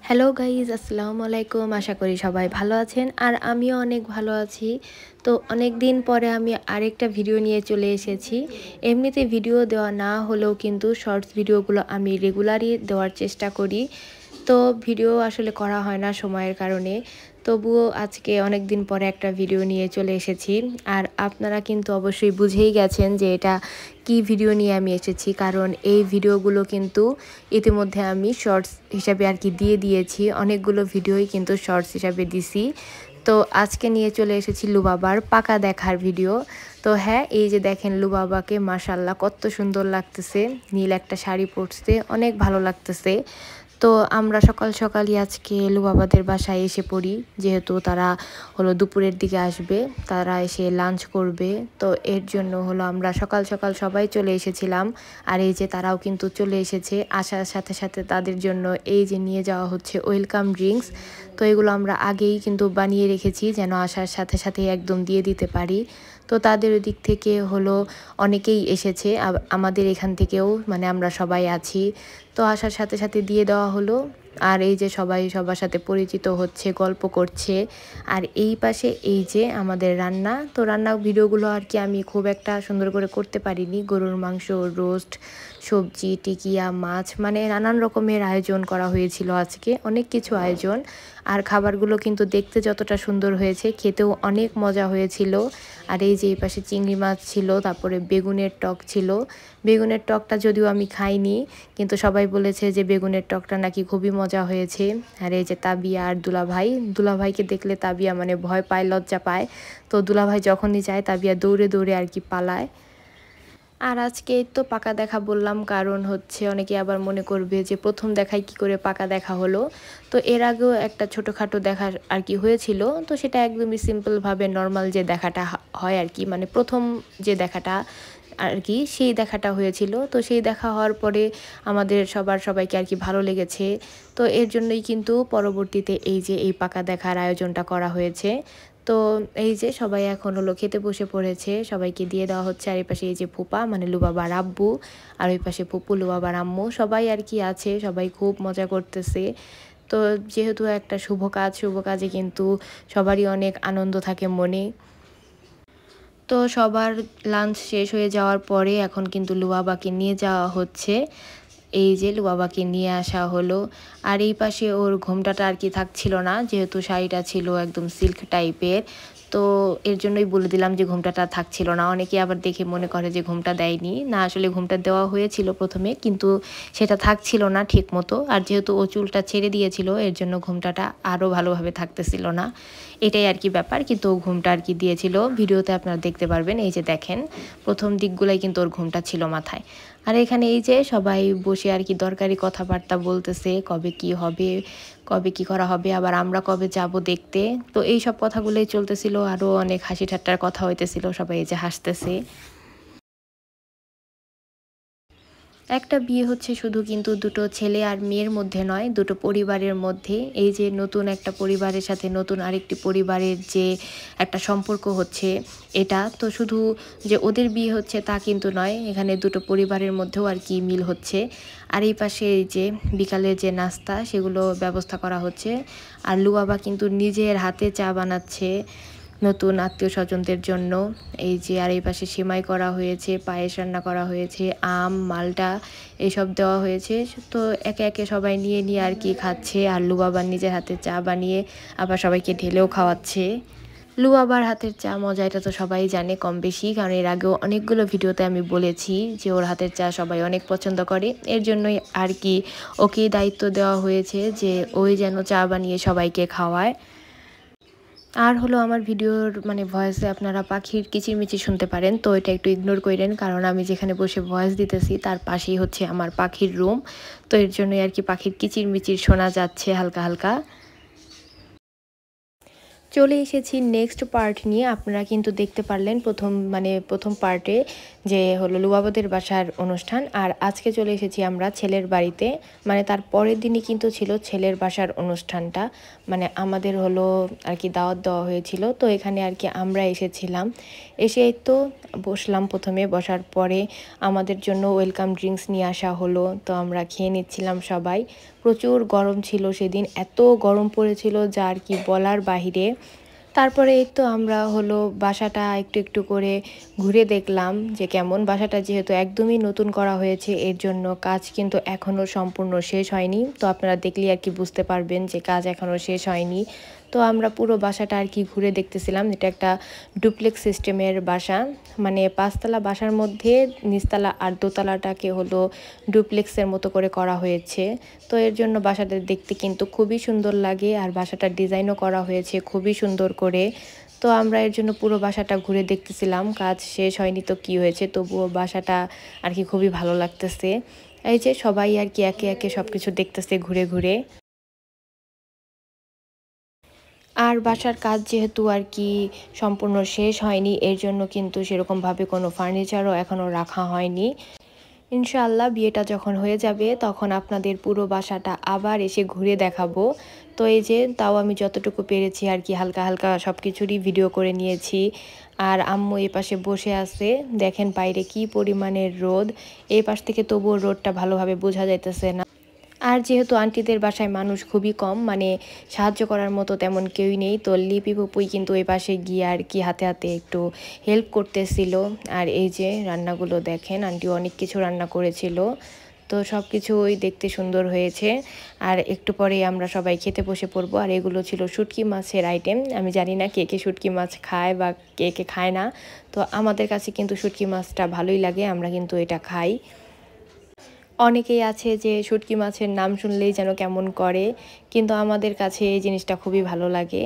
Hello guys, আসসালামু আলাইকুম। আশা করি সবাই ভালো আছেন আর আমিও অনেক ভালো আছি। তো অনেক দিন পরে আমি আরেকটা ভিডিও নিয়ে চলে এসেছি। এমনিতে ভিডিও দেওয়া না হলেও কিন্তু শর্টস ভিডিওগুলো আমি রেগুলারই দেওয়ার চেষ্টা করি। তো ভিডিও আসলে করা হয় না সময়ের কারণে, তবুও আজকে অনেক দিন পরে একটা ভিডিও নিয়ে চলে এসেছি। আর আপনারা কিন্তু অবশ্যই বুঝেই গেছেন যে এটা কি ভিডিও নিয়ে আমি এসেছি, কারণ এই ভিডিওগুলো কিন্তু ইতিমধ্যে আমি শর্টস হিসাবে আর কি দিয়ে দিয়েছি। অনেকগুলো ভিডিওই কিন্তু শর্টস হিসাবে দিছি। তো আজকে নিয়ে চলে এসেছি লুবাবার পাকা দেখার ভিডিও। তো হ্যাঁ, এই যে দেখেন লুবাবাকে, মাশাল্লাহ কত সুন্দর লাগতেছে। নীল একটা শাড়ি পরতে অনেক ভালো লাগতেছে। তো আমরা সকাল সকালই আজকে লুবাবাদের বাসায় এসে পড়ি, যেহেতু তারা হলো দুপুরের দিকে আসবে, তারা এসে লাঞ্চ করবে। তো এর জন্য হলো আমরা সকাল সকাল সবাই চলে এসেছিলাম। আর এই যে তারাও কিন্তু চলে এসেছে। আসার সাথে সাথে তাদের জন্য এই যে নিয়ে যাওয়া হচ্ছে ওয়েলকাম ড্রিঙ্কস। তো এগুলো আমরা আগেই কিন্তু বানিয়ে রেখেছি, যেন আসার সাথে সাথেই একদম দিয়ে দিতে পারি। তো তাদের দিক থেকে হলো অনেকেই এসেছে, আমাদের এখান থেকেও, মানে আমরা সবাই আছি। তো আসার সাথে সাথে দিয়ে দেওয়া হলো। আর এই যে সবাই সবার সাথে পরিচিত হচ্ছে, গল্প করছে। আর এই পাশে এই যে আমাদের রান্না, তো রান্না ভিডিওগুলো আর কি আমি খুব একটা সুন্দর করে করতে পারিনি। গরুর মাংস, রোস্ট, সবজি, টিকিয়া, মাছ, মানে নানান রকমের আয়োজন করা হয়েছিল আজকে, অনেক কিছু আয়োজন। আর খাবারগুলো কিন্তু দেখতে যতটা সুন্দর হয়েছে, খেতেও অনেক মজা হয়েছিল। আর এই যে এই পাশে চিংড়ি মাছ ছিল, তারপরে বেগুনের টক ছিল। বেগুনের টকটা যদিও আমি খাইনি, কিন্তু সবাই বলেছে যে বেগুনের টকটা নাকি খুবই মজা হয়েছে। আর এই যে তাবিয়া আর দুলাভাইকে দেখলে তাবিয়া মানে ভয় পায়, লজ্জা পায়। তো দুলাভাই যখনই যায় তাবিয়া দৌড়ে দৌড়ে আর কি পালায়। আর আজকে তো পাকা দেখা বললাম, কারণ হচ্ছে অনেকে আবার মনে করবে যে প্রথম দেখায় কি করে পাকা দেখা হলো। তো এর আগেও একটা ছোটোখাটো দেখা আর কি হয়েছিল, তো সেটা একদমই সিম্পলভাবে নর্মাল যে দেখাটা হয় আর কি, মানে প্রথম যে দেখাটা আর কি, সেই দেখাটা হয়েছিল। তো সেই দেখা হওয়ার পরে আমাদের সবাইকে আর কি ভালো লেগেছে। তো এর জন্যই কিন্তু পরবর্তীতে এই যে এই পাকা দেখার আয়োজনটা করা হয়েছে। তো এই যে সবাই এখন হলো খেতে বসে পড়েছে, সবাইকে দিয়ে দেওয়া হচ্ছে। আর এই পাশে এই যে ফুপা, মানে লুবাবার আব্বু, আর ওই পাশে ফুপু, লুবাবার আম্মু, সবাই আর কি আছে, সবাই খুব মজা করতেছে। তো যেহেতু একটা শুভ কাজে কিন্তু সবারই অনেক আনন্দ থাকে মনে। তো সবার লাঞ্চ শেষ হয়ে যাওয়ার পরে এখন কিন্তু লুবাবাকে নিয়ে যাওয়া হচ্ছে। এই যে লুবাবাকে নিয়ে আসা হলো। আর এই পাশে ওর ঘোমটাটা আর কি থাকছিল না, যেহেতু শাড়িটা ছিল একদম সিল্ক টাইপের। তো এর জন্যই বলে দিলাম যে ঘোমটাটা থাকছিল না। অনেকে আবার দেখে মনে করে যে ঘোমটা দেয়নি, না আসলে ঘোমটা দেওয়া হয়েছিল প্রথমে, কিন্তু সেটা থাকছিল না ঠিক মতো। আর যেহেতু ও চুলটা ছেড়ে দিয়েছিল, এর জন্য ঘোমটাটা আরও ভালোভাবে থাকতেছিল না, এটাই আর কি ব্যাপার। কিন্তু ও ঘোমটা আর কি দিয়েছিল, ভিডিওতে আপনারা দেখতে পারবেন। এই যে দেখেন, প্রথম দিকগুলাই কিন্তু ওর ঘোমটা ছিল মাথায়। আর এখানে এই যে সবাই বসে আর কি দরকারি কথাবার্তা বলতেছে, কবে কি হবে, কবে কি করা হবে, আবার আমরা কবে যাব দেখতে। তো এই সব কথাগুলোই চলতেছিল, আরও অনেক হাসি ঠাট্টার কথা হইতেছিল, সবাই এই যে হাসতেছে। একটা বিয়ে হচ্ছে শুধু কিন্তু দুটো ছেলে আর মেয়ের মধ্যে নয়, দুটো পরিবারের মধ্যে। এই যে নতুন একটা পরিবারের সাথে নতুন আরেকটি পরিবারের যে একটা সম্পর্ক হচ্ছে, এটা তো শুধু যে ওদের বিয়ে হচ্ছে তা কিন্তু নয়, এখানে দুটো পরিবারের মধ্যেও আর কি মিল হচ্ছে। আর এই পাশে এই যে বিকালের যে নাস্তা, সেগুলো ব্যবস্থা করা হচ্ছে। আর লুবাবা কিন্তু নিজের হাতে চা বানাচ্ছে নতুন আত্মীয় স্বজনদের জন্য। এই যে আর এই পাশে সেমাই করা হয়েছে, পায়েস রান্না করা হয়েছে, আম, মালটা এসব দেওয়া হয়েছে। তো একে একে সবাই নিয়ে নিয়ে আর কি খাচ্ছে। আর লুবাবার নিজের হাতে চা বানিয়ে আবার সবাইকে ঢেলেও খাওয়াচ্ছে। লুবাবার হাতের চা মজা, এটা তো সবাই জানে কম বেশি, কারণ এর আগেও অনেকগুলো ভিডিওতে আমি বলেছি যে ওর হাতের চা সবাই অনেক পছন্দ করে। এর জন্যই আর কি ওকেই দায়িত্ব দেওয়া হয়েছে যে ওই যেন চা বানিয়ে সবাইকে খাওয়ায়। আর হলো আমার ভিডিওর মানে ভয়েসে আপনারা পাখির কিচিরমিচির শুনতে পারেন, তো এটা একটু ইগনোর করেন, কারণ আমি যেখানে বসে ভয়েস দিতেছি তার পাশেই হচ্ছে আমার পাখির রুম। তো এর জন্যই আর কি পাখির কিচিরমিচির শোনা যাচ্ছে হালকা হালকা। চলে এসেছি নেক্সট পার্ট নিয়ে। আপনারা কিন্তু দেখতে পারলেন প্রথম পার্টে যে হলো লুবাবাদের বাসার অনুষ্ঠান। আর আজকে চলে এসেছি আমরা ছেলের বাড়িতে, মানে তার পরের দিনই কিন্তু ছিল ছেলের বাসার অনুষ্ঠানটা। মানে আমাদের হলো আর কি দাওয়াত দেওয়া হয়েছিল, তো এখানে আর কি আমরা এসেছিলাম। এসে তো বসলাম, প্রথমে বসার পরে আমাদের জন্য ওয়েলকাম ড্রিঙ্কস নিয়ে আসা হলো, তো আমরা খেয়ে নিচ্ছিলাম সবাই। প্রচুর গরম ছিল সেদিন, এত গরম পড়েছিল যা আর কি বলার বাহিরে। তারপরে এই তো আমরা হলো বাসাটা একটু একটু করে ঘুরে দেখলাম যে কেমন। বাসাটা যেহেতু একদমই নতুন করা হয়েছে এর জন্য কাজ কিন্তু এখনও সম্পূর্ণ শেষ হয়নি। তো আপনারা দেখলেই আর কি বুঝতে পারবেন যে কাজ এখনও শেষ হয়নি। তো আমরা পুরো বাসাটা আর কি ঘুরে দেখতেছিলাম। এটা একটা ডুপ্লেক্স সিস্টেমের বাসা, মানে 5তলা বাসার মধ্যে নিচতলা আর দোতলাটাকে হলো ডুপ্লেক্সের মতো করে করা হয়েছে। তো এর জন্য বাসাটা দেখতে কিন্তু খুবই সুন্দর লাগে, আর বাসাটার ডিজাইনও করা হয়েছে খুবই সুন্দর করে। তো আমরা এর জন্য পুরো বাসাটা ঘুরে দেখতেছিলাম। কাজ শেষ হয়নি তো কি হয়েছে, তবুও বাসাটা আর কি খুবই ভালো লাগতেছে। এই যে সবাই আর কি একে একে সব কিছু দেখতেছে ঘুরে ঘুরে। আর বাসার কাজ যেহেতু আর কি সম্পূর্ণ শেষ হয়নি এর জন্য কিন্তু সেরকমভাবে কোনো ফার্নিচারও এখনও রাখা হয়নি। ইনশাআল্লাহ বিয়েটা যখন হয়ে যাবে তখন আপনাদের পুরো বাসাটা আবার এসে ঘুরে দেখাবো। তো এই যে তাও আমি যতটুকু পেরেছি আর কি হালকা হালকা সব কিছুরই ভিডিও করে নিয়েছি। আর আম্মু এ পাশে বসে আছে, দেখেন বাইরে কি পরিমাণের রোদ। এই পাশ থেকে তবুও রোদটা ভালোভাবে বোঝা যাইতেছে না। আর যেহেতু আন্টিদের বাসায় মানুষ খুবই কম, মানে সাহায্য করার মতো তেমন কেউই নেই, তো লিপি পুপুই কিন্তু ওই পাশে গিয়ে আর কি হাতে হাতে একটু হেল্প করতেছিল। আর এই যে রান্নাগুলো দেখেন, আন্টি অনেক কিছু রান্না করেছিল, তো সব কিছুই দেখতে সুন্দর হয়েছে। আর একটু পরেই আমরা সবাই খেতে বসে পড়বো। আর এগুলো ছিল শুটকি মাছের আইটেম। আমি জানি না কে কে শুটকি মাছ খায় বা কে কে খায় না, তো আমাদের কাছে কিন্তু শুটকি মাছটা ভালোই লাগে, আমরা কিন্তু এটা খাই। অনেকেই আছে যে শুটকি মাছের নাম শুনলেই যেন কেমন করে, কিন্তু আমাদের কাছে এই জিনিসটা খুবই ভালো লাগে।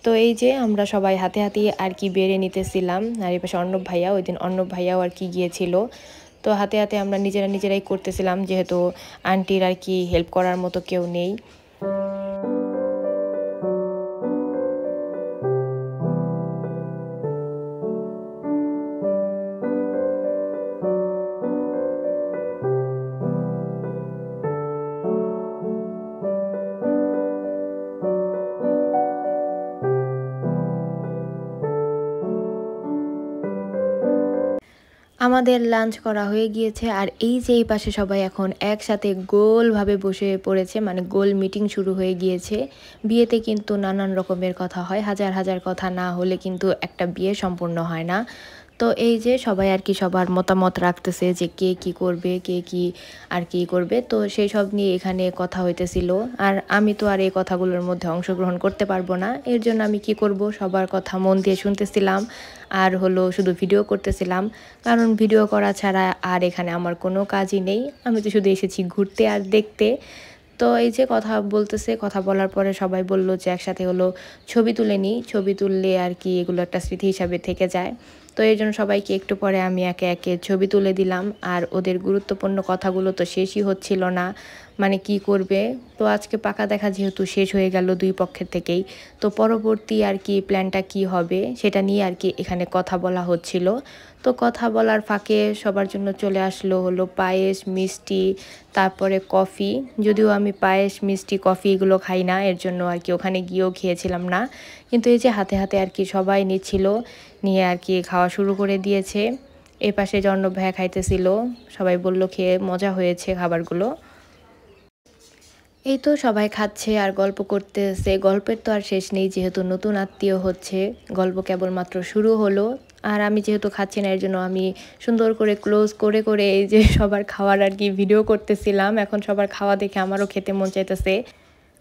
তো এই যে আমরা সবাই হাতে হাতে আর কি বেড়ে নিতেছিলাম। আর এই পাশে অর্ণব ভাইয়া, ওই দিন অর্ণব ভাইয়াও আর কি গিয়েছিল। তো হাতে হাতে আমরা নিজেরাই করতেছিলাম, যেহেতু আন্টির আর কি হেল্প করার মতো কেউ নেই। আমাদের লাঞ্চ করা হয়ে গিয়েছে, আর এই যে এই পাশে সবাই এখন একসাথে গোলভাবে বসে পড়েছে, মানে গোল মিটিং শুরু হয়ে গিয়েছে। বিয়েতে কিন্তু নানান রকমের কথা হয়, হাজার হাজার কথা না হলে কিন্তু একটা বিয়ে সম্পূর্ণ হয় না। তো এই যে সবাই আর কি সবার মতামত রাখতেছে যে কে কি করবে, কে কি আর কি করবে, তো সেই সব নিয়ে এখানে কথা হইতেছিল। আর আমি তো আর এই কথাগুলোর মধ্যে অংশগ্রহণ করতে পারবো না, এর জন্য আমি কি করব, সবার কথা মন দিয়ে শুনতেছিলাম আর হলো শুধু ভিডিও করতেছিলাম। কারণ ভিডিও করা ছাড়া আর এখানে আমার কোনো কাজই নেই, আমি তো শুধু এসেছি ঘুরতে আর দেখতে। তো এই যে কথা বলতেছে, কথা বলার পরে সবাই বলল যে একসাথে হলো ছবি তুলে নিই, ছবি তুললে আর কি এগুলো একটা স্মৃতি হিসাবে থেকে যায়। তো এই জন্য সবাইকে একটু পরে আমি একে একে ছবি তুলে দিলাম। আর ওদের গুরুত্বপূর্ণ কথাগুলো তো শেষই হচ্ছিল না, মানে কি করবে। তো আজকে পাকা দেখা যেহেতু শেষ হয়ে গেল দুই পক্ষের থেকেই, তো পরবর্তী আর কি প্ল্যানটা কি হবে সেটা নিয়ে আর কি এখানে কথা বলা হচ্ছিল। তো কথা বলার ফাঁকে সবার জন্য চলে আসলো হলো পায়েস, মিষ্টি, তারপরে কফি। যদিও আমি পায়েস, মিষ্টি, কফি এগুলো খাই না, এর জন্য আর কি ওখানে গিয়েও খেয়েছিলাম না। কিন্তু এই যে হাতে হাতে আর কি সবাই নিচ্ছিল, নিয়ে আর কি খাওয়া শুরু করে দিয়েছে। এই পাশে অর্ণব ভাইয়া খাইতেছিল, সবাই বলল খেয়ে মজা হয়েছে খাবারগুলো। এই তো সবাই খাচ্ছে আর গল্প করতেছে, গল্পের তো আর শেষ নেই, যেহেতু নতুন আত্মীয় হচ্ছে, গল্প কেবলমাত্র শুরু হলো। আর আমি যেহেতু খাচ্ছি না এর জন্য আমি সুন্দর করে ক্লোজ করে করে এই যে সবার খাওয়ার আর কি ভিডিও করতেছিলাম। এখন সবার খাওয়া দেখে আমারও খেতে মন চাইতেছে।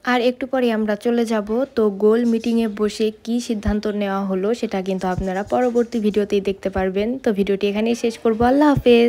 আর একটু পরে আমরা চলে যাব। তো গোল মিটিংয়ে বসে কি সিদ্ধান্ত নেওয়া হলো সেটা কিন্তু আপনারা পরবর্তী ভিডিওতেই দেখতে পারবেন। তো ভিডিওটি এখানেই শেষ করবো। আল্লাহ হাফেজ।